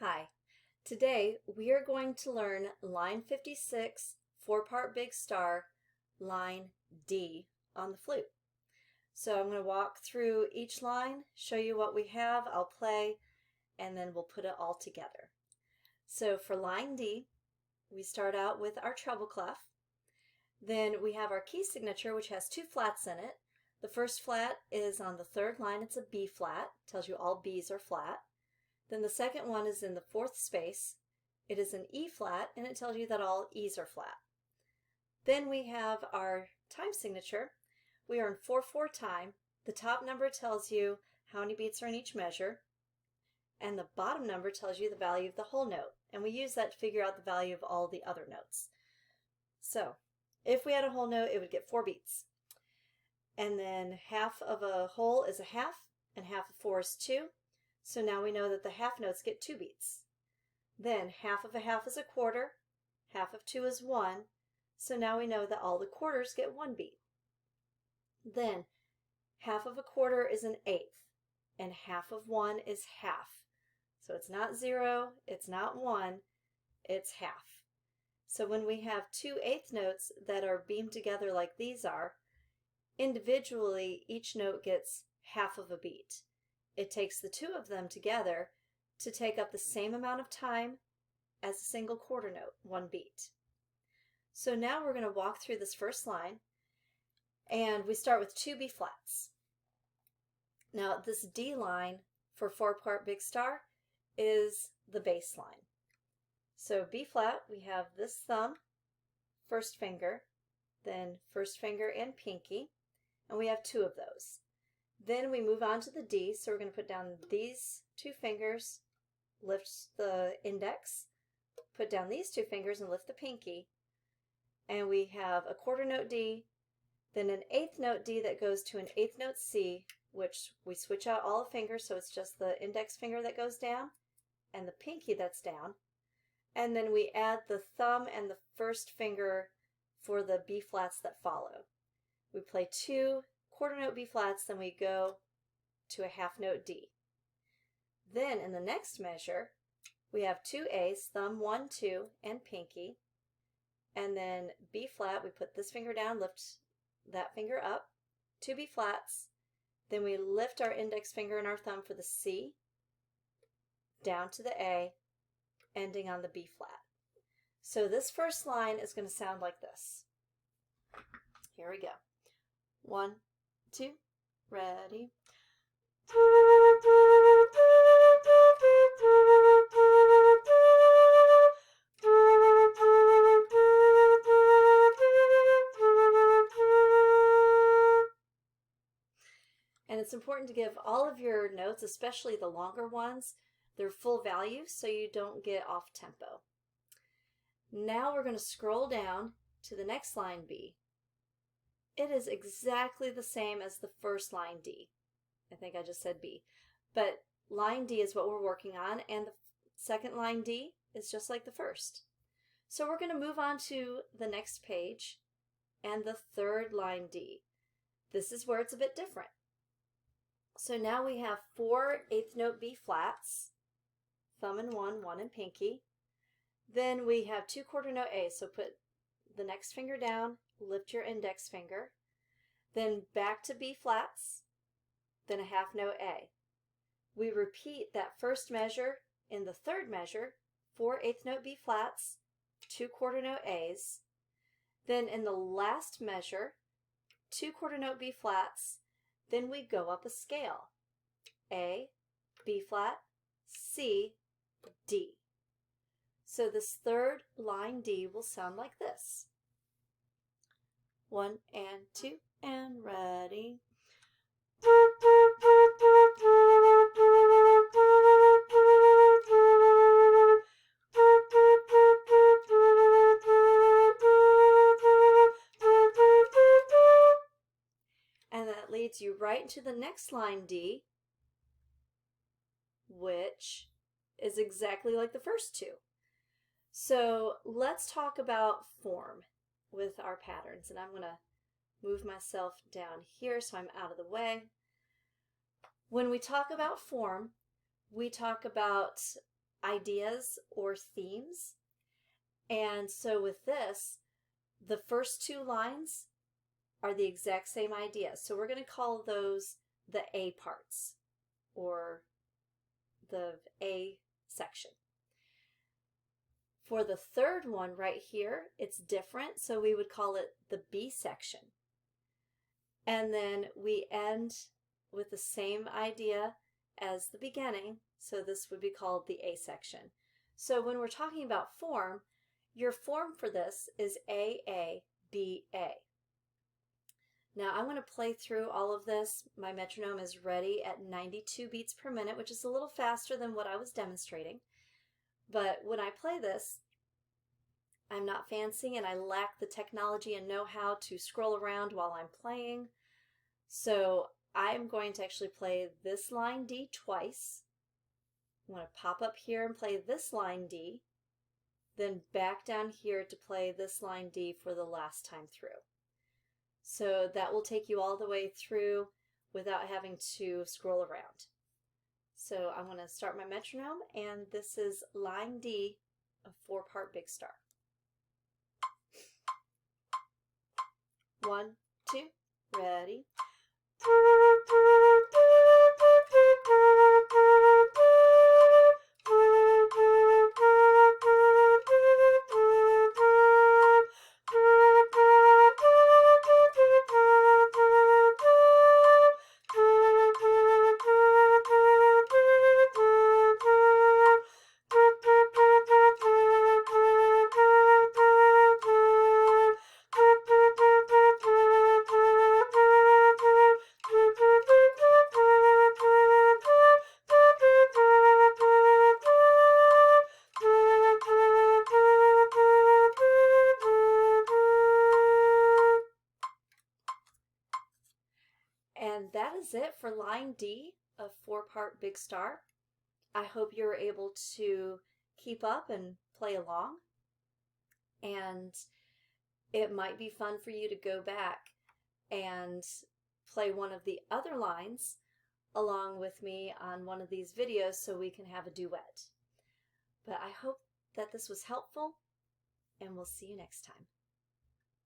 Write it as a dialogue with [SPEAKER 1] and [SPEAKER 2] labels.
[SPEAKER 1] Hi, today we are going to learn line 56, 4-part big star, line D on the flute. So I'm going to walk through each line, show you what we have, I'll play, and then we'll put it all together. So for line D, we start out with our treble clef. Then we have our key signature, which has 2 flats in it. The first flat is on the 3rd line, it's a B flat, tells you all B's are flat. Then the second one is in the 4th space. It is an E flat, and it tells you that all E's are flat. Then we have our time signature. We are in 4/4 time. The top number tells you how many beats are in each measure, and the bottom number tells you the value of the whole note. And we use that to figure out the value of all the other notes. So if we had a whole note, it would get 4 beats. And then half of a whole is a half, and half of 4 is 2. So now we know that the half notes get 2 beats. Then half of a half is a quarter, half of 2 is 1, so now we know that all the quarters get 1 beat. Then half of a quarter is an eighth, and half of 1 is half. So it's not 0, it's not 1, it's half. So when we have 2 eighth notes that are beamed together like these are, individually each note gets half of a beat. It takes the 2 of them together to take up the same amount of time as a single quarter note, 1 beat. So now we're going to walk through this first line, and we start with 2 B flats. Now this D line for 4-part big star is the bass line. So B flat, we have this thumb, first finger, then first finger and pinky, and we have 2 of those. Then we move on to the D, so we're going to put down these 2 fingers, lift the index, put down these 2 fingers and lift the pinky, and we have a quarter note D, then an eighth note D that goes to an eighth note C, which we switch out all the fingers, so it's just the index finger that goes down and the pinky that's down, and then we add the thumb and the first finger for the B flats that follow. We play 2 quarter note B flats, then we go to a half note D. Then in the next measure, we have 2 A's, thumb, 1, 2, and pinky, and then B flat, we put this finger down, lift that finger up, 2 B flats, then we lift our index finger and our thumb for the C, down to the A, ending on the B flat. So this first line is going to sound like this. Here we go. 1, 2, ready. And it's important to give all of your notes, especially the longer ones, their full value so you don't get off tempo. Now we're going to scroll down to the next line B. It is exactly the same as the first line D. I think I just said B. But line D is what we're working on, and the second line D is just like the first. So we're going to move on to the next page and the third line D. This is where it's a bit different. So now we have 4 eighth note B flats, thumb and 1, 1 and pinky. Then we have 2 quarter note A's, so put the next finger down, lift your index finger, then back to B flats, then a half note A. We repeat that first measure in the third measure, 4 eighth note B flats, 2 quarter note A's. Then in the last measure, 2 quarter note B flats, then we go up a scale. A, B flat, C, D. So this third line D will sound like this. 1 and 2 and ready. And that leads you right into the next line D, which is exactly like the first 2. So let's talk about form with our patterns, and I'm going to move myself down here so I'm out of the way. When we talk about form, we talk about ideas or themes. And so with this, the first two lines are the exact same idea. So we're going to call those the A parts, or the A section. For the third one right here, it's different, so we would call it the B section. And then we end with the same idea as the beginning, so this would be called the A section. So when we're talking about form, your form for this is A, B, A. Now I'm going to play through all of this. My metronome is ready at 92 beats per minute, which is a little faster than what I was demonstrating. But when I play this, I'm not fancy and I lack the technology and know-how to scroll around while I'm playing. So I'm going to actually play this line D twice. I'm going to pop up here and play this line D, then back down here to play this line D for the last time through. So that will take you all the way through without having to scroll around. So I'm going to start my metronome, and this is line D of 4-part Big Star. 1, 2, ready. And that is it for line D of 4-part Big Star. I hope you're able to keep up and play along. And it might be fun for you to go back and play one of the other lines along with me on one of these videos so we can have a duet. But I hope that this was helpful, and we'll see you next time.